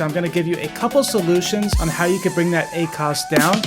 I'm going to give you a couple solutions on how you could bring that ACOS down.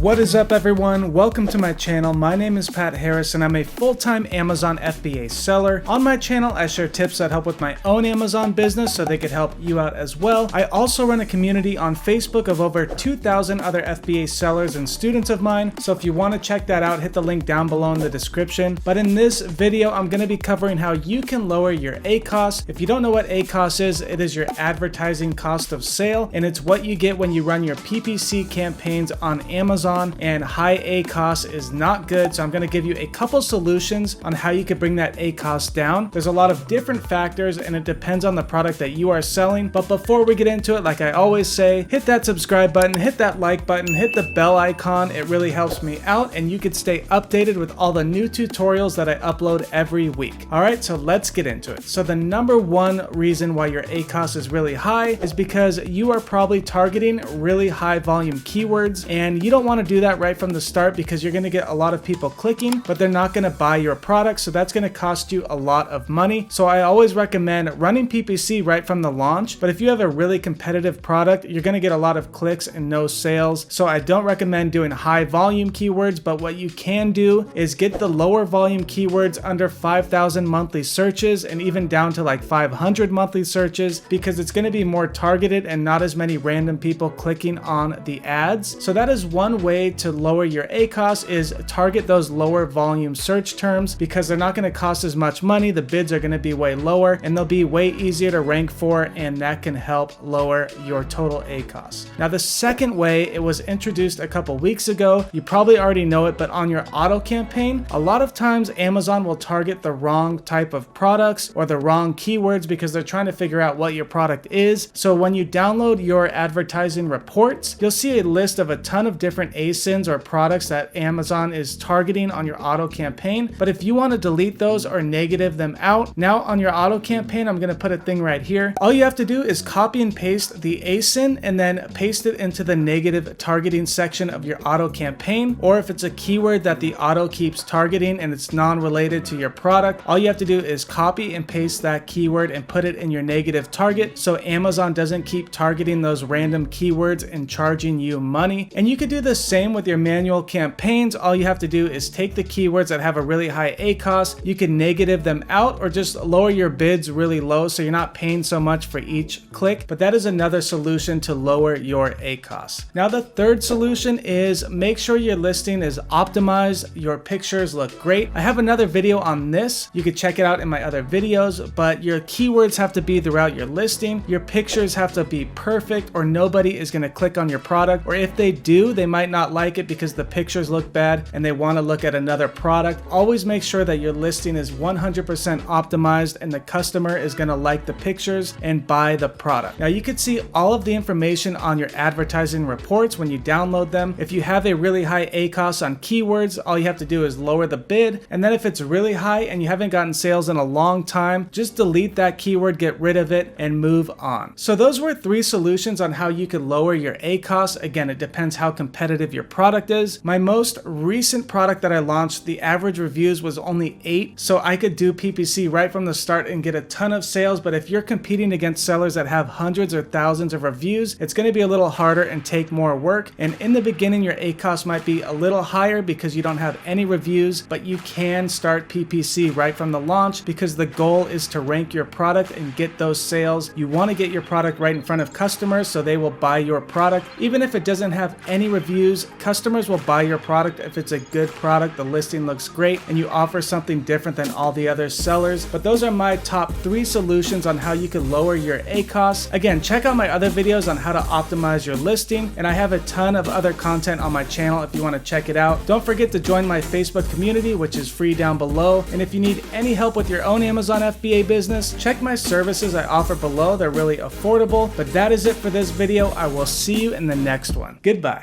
What is up, everyone? Welcome to my channel. My name is Pat Harris and I'm a full-time Amazon FBA seller. On my channel, I share tips that help with my own Amazon business so they could help you out as well. I also run a community on Facebook of over 2,000 other FBA sellers and students of mine. So if you want to check that out, hit the link down below in the description. But in this video, I'm going to be covering how you can lower your ACOS. If you don't know what ACOS is, it is your advertising cost of sale, and it's what you get when you run your PPC campaigns on Amazon. And high ACOS is not good, so I'm going to give you a couple solutions on how you can bring that ACOS down. There's a lot of different factors and it depends on the product that you are selling. But before we get into it, like I always say, hit that subscribe button, hit that like button, hit the bell icon. It really helps me out and you can stay updated with all the new tutorials that I upload every week. All right, so let's get into it. So the number one reason why your ACOS is really high is because you are probably targeting really high volume keywords, and you don't want to do that right from the start because you're going to get a lot of people clicking, but they're not going to buy your product. So that's going to cost you a lot of money. So I always recommend running PPC right from the launch. But if you have a really competitive product, you're going to get a lot of clicks and no sales. So I don't recommend doing high volume keywords, but what you can do is get the lower volume keywords under 5,000 monthly searches and even down to like 500 monthly searches, because it's going to be more targeted and not as many random people clicking on the ads. So that is one way to lower your ACOS, is target those lower volume search terms because they're not going to cost as much money. The bids are going to be way lower and they'll be way easier to rank for, and that can help lower your total ACOS. Now, the second way, it was introduced a couple weeks ago. You probably already know it, but on your auto campaign, a lot of times Amazon will target the wrong type of products or the wrong keywords because they're trying to figure out what your product is. So when you download your advertising reports, you'll see a list of a ton of different ASINs or products that Amazon is targeting on your auto campaign. But if you want to delete those or negative them out, now on your auto campaign, I'm going to put a thing right here. All you have to do is copy and paste the ASIN and then paste it into the negative targeting section of your auto campaign. Or if it's a keyword that the auto keeps targeting and it's non-related to your product, all you have to do is copy and paste that keyword and put it in your negative target so Amazon doesn't keep targeting those random keywords and charging you money. And you could do the same with your manual campaigns. All you have to do is take the keywords that have a really high ACOS, you can negative them out or just lower your bids really low so you're not paying so much for each click. But that is another solution to lower your ACOS. Now, the third solution is make sure your listing is optimized, your pictures look great. I have another video on this. You could check it out in my other videos, but your keywords have to be throughout your listing. Your pictures have to be perfect or nobody is going to click on your product, or if they do, they might not like it because the pictures look bad and they want to look at another product. Always make sure that your listing is 100% optimized and the customer is going to like the pictures and buy the product. Now, you could see all of the information on your advertising reports when you download them. If you have a really high ACOS on keywords, all you have to do is lower the bid. And then if it's really high and you haven't gotten sales in a long time, just delete that keyword, get rid of it, and move on. So those were 3 solutions on how you could lower your ACOS. Again, it depends how competitive your product is. My most recent product that I launched, the average reviews was only 8, so I could do PPC right from the start and get a ton of sales. But if you're competing against sellers that have hundreds or thousands of reviews, it's going to be a little harder and take more work. And in the beginning, your ACOS might be a little higher because you don't have any reviews, but you can start PPC right from the launch because the goal is to rank your product and get those sales. You want to get your product right in front of customers so they will buy your product. Even if it doesn't have any reviews, customers will buy your product if it's a good product, the listing looks great, and you offer something different than all the other sellers. But those are my top 3 solutions on how you can lower your ACOS. Again, check out my other videos on how to optimize your listing, and I have a ton of other content on my channel if you want to check it out. Don't forget to join my Facebook community, which is free down below. And if you need any help with your own Amazon FBA business, check my services I offer below. They're really affordable. But that is it for this video. I will see you in the next one. Goodbye.